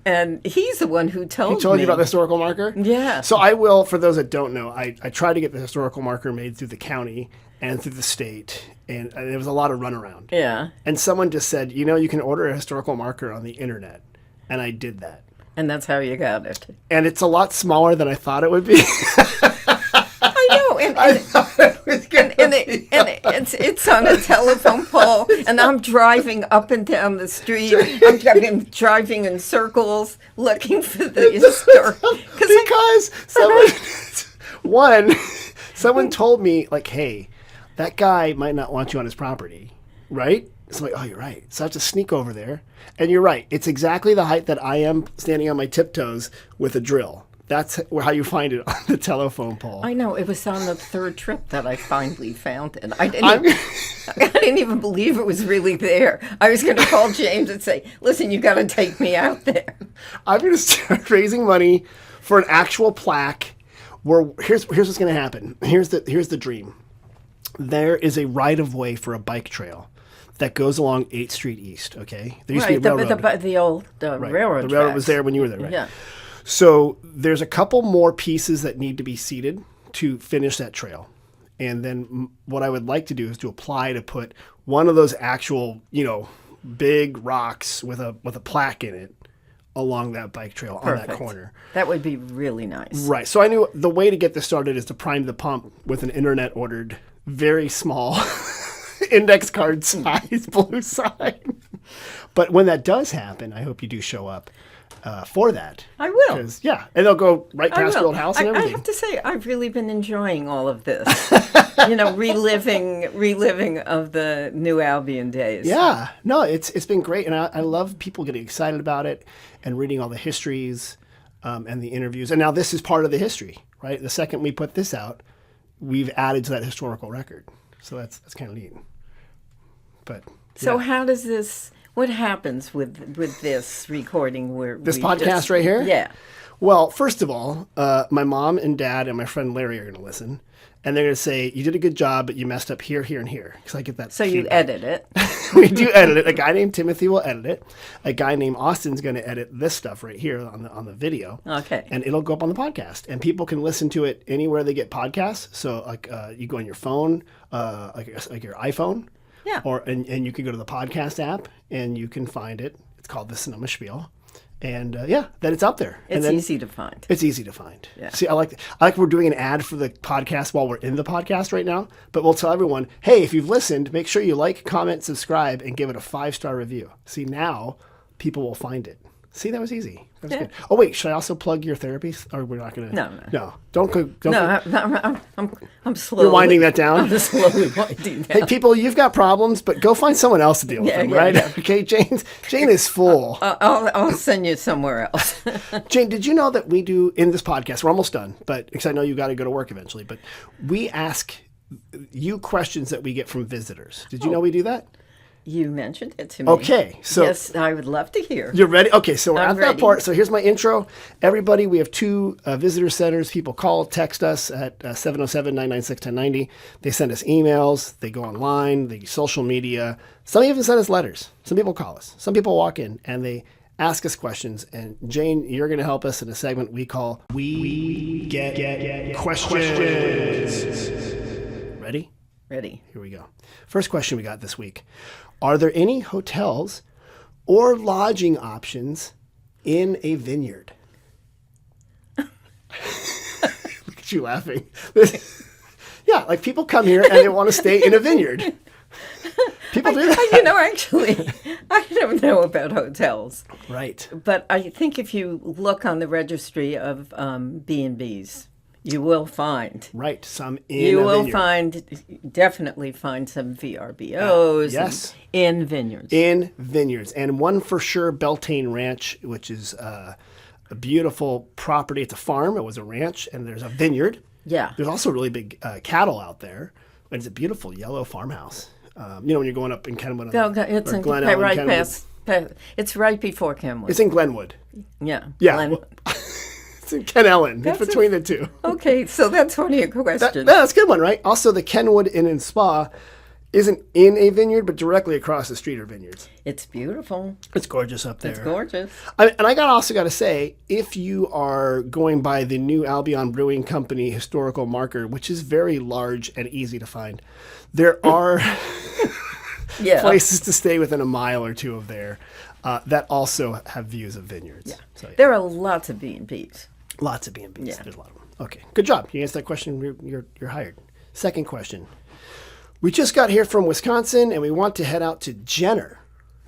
And he's the one who told me. He told you about the historical marker? Yeah. So I will, for those that don't know, I tried to get the historical marker made through the county and through the state, and there was a lot of runaround. Yeah. And someone just said, you can order a historical marker on the internet. And I did that. And that's how you got it. And it's a lot smaller than I thought it would be. I know. It's on a telephone pole, and I'm driving up and down the street. I'm driving in circles looking for the historical. Because someone told me, like, hey, that guy might not want you on his property, right? So I'm like, oh, you're right. So I have to sneak over there. And you're right. It's exactly the height that I am standing on my tiptoes with a drill. That's how you find it on the telephone pole. I know. It was on the third trip that I finally found it. I didn't even believe it was really there. I was going to call James and say, listen, you got to take me out there. I'm going to start raising money for an actual plaque where here's what's going to happen. Here's the dream. There is a right-of-way for a bike trail that goes along 8th Street East, okay? There used to be a railroad. The old railroad The railroad was there when you were there, right? Yeah. So there's a couple more pieces that need to be seeded to finish that trail. And then what I would like to do is to apply to put one of those actual, big rocks with a plaque in it along that bike trail. Perfect. On that corner. That would be really nice. Right. So I knew the way to get this started is to prime the pump with an internet-ordered, very small index card size blue sign. But when that does happen, I hope you do show up for that. I will. Yeah, and they'll go right past the old house and everything. I have to say, I've really been enjoying all of this. reliving of the New Albion days. Yeah, no, it's been great, and I love people getting excited about it and reading all the histories and the interviews. And now this is part of the history, right? The second we put this out, we've added to that historical record. So that's kind of neat. But so how does this? What happens with this recording? This podcast right here? Yeah. Well, first of all, my mom and dad and my friend Larry are going to listen. And they're going to say, you did a good job, but you messed up here, here, and here. Because I get that So feedback. you edit it. We do edit it. A guy named Timothy will edit it. A guy named Austin's going to edit this stuff right here on the video. Okay. And it'll go up on the podcast. And people can listen to it anywhere they get podcasts. So like you go on your phone, like your iPhone. Yeah. And you can go to the podcast app and you can find it. It's called the Sonoma Spiel. And then it's out there. It's easy to find. It's easy to find. Yeah. See, I like we're doing an ad for the podcast while we're in the podcast right now. But we'll tell everyone, hey, if you've listened, make sure you like, comment, subscribe, and give it a 5-star review. See, now people will find it. See, that was easy. That was good. Oh wait, should I also plug your therapy? Or we're not gonna? No. Don't go. I'm slowly. You're winding that down. I'm just slowly winding down. Hey, people, you've got problems, but go find someone else to deal with them, right? Yeah. Okay, Jane is full. I'll send you somewhere else. Jane, did you know that we do in this podcast? We're almost done, because I know you got to go to work eventually. But we ask you questions that we get from visitors. Did you know we do that? You mentioned it to me. Okay, so yes, I would love to hear. you're ready? Okay, so we're I'm at that ready. part. So here's my intro. Everybody, we have two visitor centers. People call, text us at 707-996-1090. They send us emails. They go online. They use social media. Some even send us letters. Some people call us. Some people walk in and they ask us questions. And Jane, you're going to help us in a segment we call We Get Questions. Ready? Ready. Here we go. First question we got this week. Are there any hotels or lodging options in a vineyard? Look at you laughing. Yeah, like people come here and they want to stay in a vineyard. People do that. Actually, I don't know about hotels. Right. But I think if you look on the registry of B&Bs, you will find. Right. Some in You a will vineyard. definitely find some VRBOs yes. in vineyards. In vineyards. And one for sure, Beltane Ranch, which is a beautiful property. It's a farm. It was a ranch. And there's a vineyard. Yeah. There's also really big cattle out there. And it's a beautiful yellow farmhouse. When you're going up in Kenwood. It's or in, Glen Ellen, right Kenwood. past. It's right before Kenwood. It's in Glenwood. Yeah. Yeah. Glen- It's in Ken Ellen. That's It's between the two. Okay, so that's one of your questions. That's a good one, right? Also, the Kenwood Inn and Spa isn't in a vineyard, but directly across the street are vineyards. It's beautiful. It's gorgeous up there. It's gorgeous. And I also got to say, if you are going by the new Albion Brewing Company historical marker, which is very large and easy to find, there are Yeah. places to stay within a mile or two of there that also have views of vineyards. Yeah. So, yeah. There are lots of B&Bs. Lots of B&Bs. Yeah. There's a lot of them. Okay, good job. You answered that question. You're hired. Second question. We just got here from Wisconsin, and we want to head out to Jenner,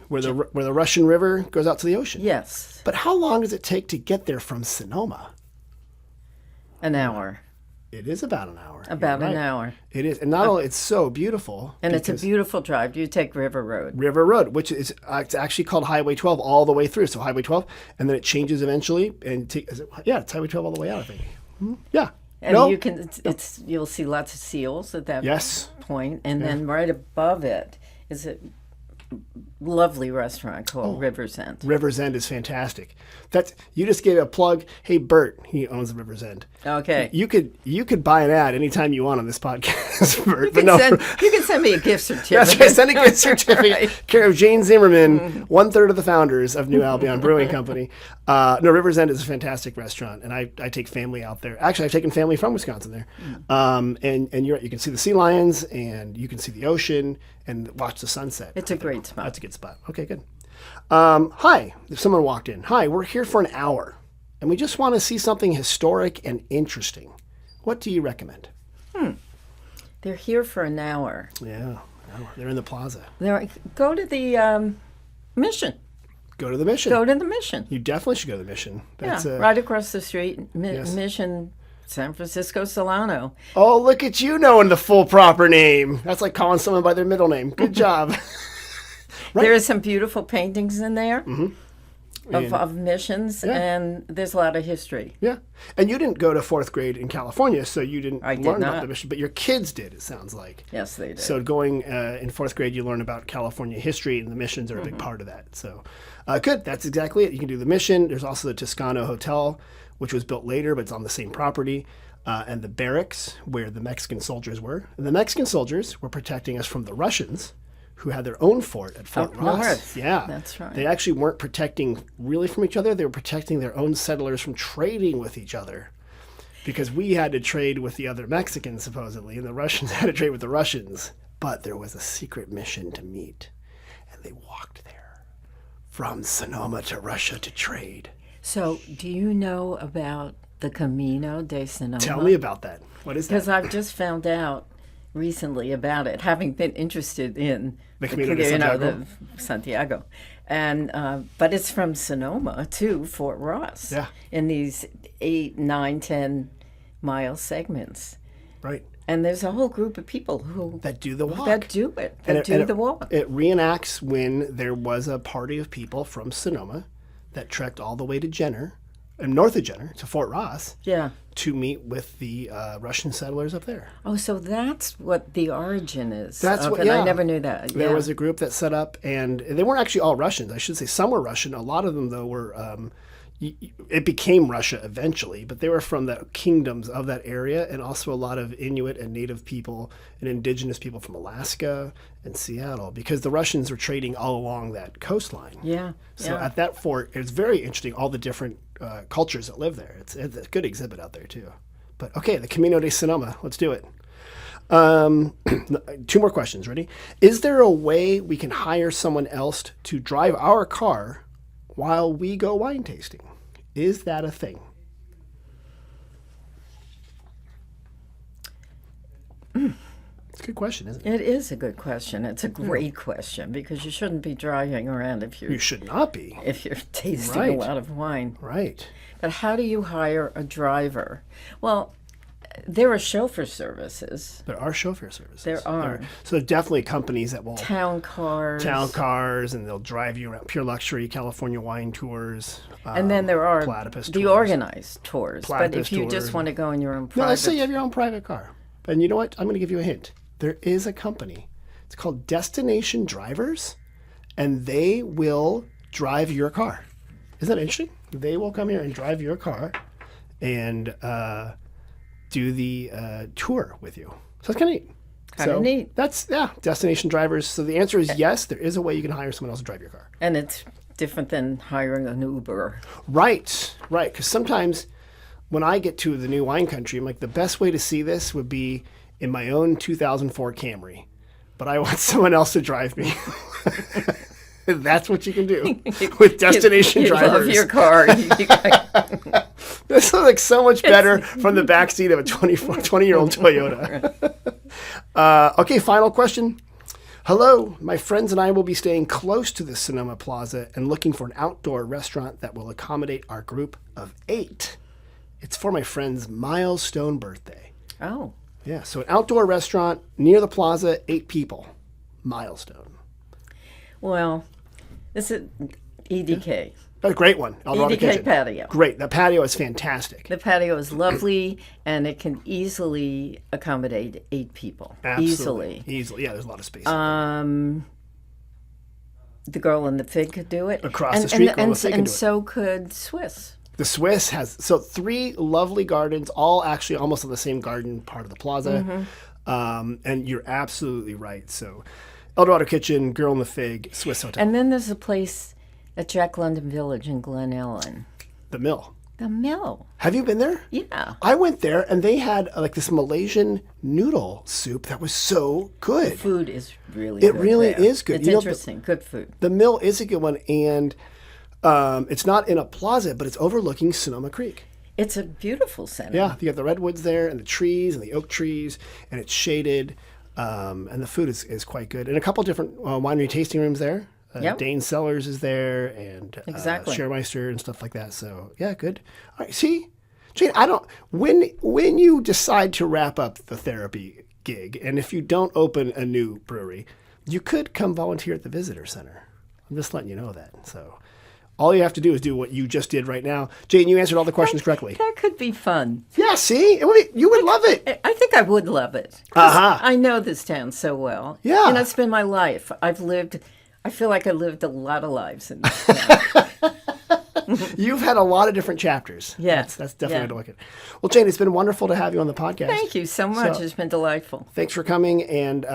where the Russian River goes out to the ocean. Yes. But how long does it take to get there from Sonoma? An hour. It is about an hour. About You're an right. hour. It is, and not only it's so beautiful, And it's a because beautiful drive. You take River Road. River Road, which is it's actually called Highway 12 all the way through. So Highway 12, and then it changes eventually, and it's Highway 12 all the way out. I think. Yeah. And No. you can you'll see lots of seals at that Yes. point. And then right above it is a lovely restaurant called River's End. River's End is fantastic. You just gave a plug. Hey, Bert, he owns the River's End. Okay. You could buy an ad anytime you want on this podcast, Bert. You can send me a gift certificate. That's right. Send a gift certificate. Right. Care of Jane Zimmerman, 1/3 of the founders of New Albion Brewing Company. River's End is a fantastic restaurant, and I take family out there. Actually, I've taken family from Wisconsin there. And you're right. You can see the sea lions, and you can see the ocean, and watch the sunset. It's a great spot. That's a good spot. Okay, good. Hi. If someone walked in. Hi, we're here for an hour, and we just want to see something historic and interesting. What do you recommend? They're here for an hour. Yeah, they're in the plaza. Go to the Mission. Go to the Mission. Go to the Mission. You definitely should go to the Mission. That's Right across the street. Yes. Mission, San Francisco Solano. Oh, look at you knowing the full proper name. That's like calling someone by their middle name. Good job. Right. There are some beautiful paintings in there Mm-hmm. of missions, Yeah. and there's a lot of history. Yeah. And you didn't go to 4th grade in California, so you didn't I did learn about not. the Mission, but your kids did, it sounds like. Yes, they did. So going in 4th grade, you learn about California history, and the missions are a big part of that. So good. That's exactly it. You can do the Mission. There's also the Toscano Hotel, which was built later, but it's on the same property. And the barracks where the Mexican soldiers were. And the Mexican soldiers were protecting us from the Russians, who had their own fort at Fort Up Ross. north. Yeah. That's right. They actually weren't protecting really from each other. They were protecting their own settlers from trading with each other. Because we had to trade with the other Mexicans, supposedly, and the Russians had to trade with the Russians. But there was a secret mission to meet, and they walked there from Sonoma to Russia to trade. So, do you know about the Camino de Sonoma? Tell me about that. What is that? Because I've just found out recently about it, having been interested in The Camino de Santiago. Santiago. And but it's from Sonoma to Fort Ross. Yeah. In these 8, 9, 10 mile segments. Right. And there's a whole group of people who That do the walk. that do it. And That do the walk. It reenacts when there was a party of people from Sonoma that trekked all the way to Jenner north of Jenner to Fort Ross Yeah. to meet with the Russian settlers up there. Oh, so that's what the origin is. That's of what. it. Yeah, I never knew that. There Yeah. was a group that set up, and they weren't actually all Russians. I should say some were Russian. A lot of them, though, were. It became Russia eventually, but they were from the kingdoms of that area, and also a lot of Inuit and Native people and indigenous people from Alaska and Seattle, because the Russians were trading all along that coastline. Yeah. So yeah. at that fort, it's very interesting, all the different cultures that live there. It's a good exhibit out there, too. But okay, the Camino de Sonoma. Let's do it. 2 more questions. Ready? Is there a way we can hire someone else to drive our car while we go wine tasting? Is that a thing? It's a good question, isn't it? It is a good question. It's a great question because you shouldn't be driving around You should not be. if you're tasting Right. a lot of wine. Right. But how do you hire a driver? Well, there are chauffeur services, There are chauffeur services. There are. So there are definitely companies that will town cars. town cars, and they'll drive you around. Pure Luxury, California Wine Tours. And then there are Platypus the tours. organized tours. But Platypus if you tours. just want to go in your own No, private... let's say you have your own private car. And you know what? I'm going to give you a hint. There is a company. It's called Destination Drivers, and they will drive your car. Isn't that interesting? They will come here and drive your car and do the tour with you. So it's kind of neat. Kinda neat. That's, Destination Drivers. So the answer is yes, there is a way you can hire someone else to drive your car. And it's different than hiring an Uber. Right. Because sometimes when I get to the new wine country, I'm like, the best way to see this would be in my own 2004 Camry. But I want someone else to drive me. That's what you can do with Destination you Drivers. love your car. This looks like so much better from the backseat of a 20-year-old Toyota. Okay, final question. Hello, my friends and I will be staying close to the Sonoma Plaza and looking for an outdoor restaurant that will accommodate our group of 8. It's for my friend's milestone birthday. Oh. Yeah, so an outdoor restaurant near the plaza, 8 people. Milestone. Well, this is EDK. That's a great one. Eldorado EDK Kitchen. patio. Great. That patio is fantastic. The patio is lovely, and it can easily accommodate 8 people. Absolutely. Easily. Yeah, there's a lot of space. The girl in the fig could do it. Across the street, girl in the fig can and do it. so could Swiss. The Swiss has 3 lovely gardens, all actually almost on the same garden part of the plaza. And you're absolutely right. So Eldorado Kitchen, Girl in the Fig, Swiss Hotel. And then there's a place at Jack London Village in Glen Ellen. The Mill. The Mill. Have you been there? Yeah. I went there, and they had like this Malaysian noodle soup that was so good. Food is really It good really there. is good. It's You know, interesting. Good food. The Mill is a good one, and it's not in a plaza, but it's overlooking Sonoma Creek. It's a beautiful center. Yeah, you got the redwoods there, and the trees, and the oak trees, and it's shaded, and the food is quite good. And a couple different winery tasting rooms there. Yep. Dane Cellars is there, and Exactly. Schermeister and stuff like that. So yeah, good. All right, see, Jane, when you decide to wrap up the therapy gig, and if you don't open a new brewery, you could come volunteer at the visitor center. I'm just letting you know that. So all you have to do is do what you just did right now. Jane, you answered all the questions correctly. That could be fun. Yeah, see, you would love it. I think I would love it. 'Cause Uh-huh. I know this town so well. Yeah. And it's been my life. I feel like I lived a lot of lives in this town. You've had a lot of different chapters. Yeah. That's definitely Yeah. way to look at it. Well, Jane, it's been wonderful to have you on the podcast. Thank you so much. So- It's been delightful. Thanks for coming, and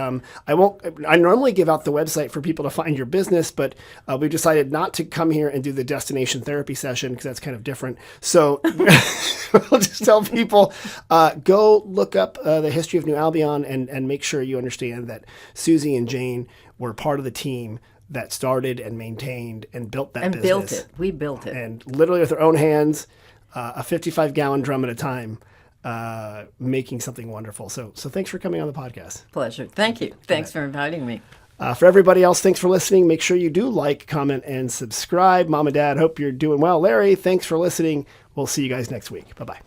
I normally give out the website for people to find your business, but we've decided not to come here and do the destination therapy session because that's kind of different. So we'll just tell people, go look up the history of New Albion and make sure you understand that Suzy and Jane were part of the team that started and maintained and built that business. Built it. We built it. And literally with their own hands, a 55-gallon drum at a time, making something wonderful. So thanks for coming on the podcast. Pleasure. Thank you. Thanks for inviting me. For everybody else, thanks for listening. Make sure you do like, comment, and subscribe. Mom and Dad, hope you're doing well. Larry, thanks for listening. We'll see you guys next week. Bye-bye.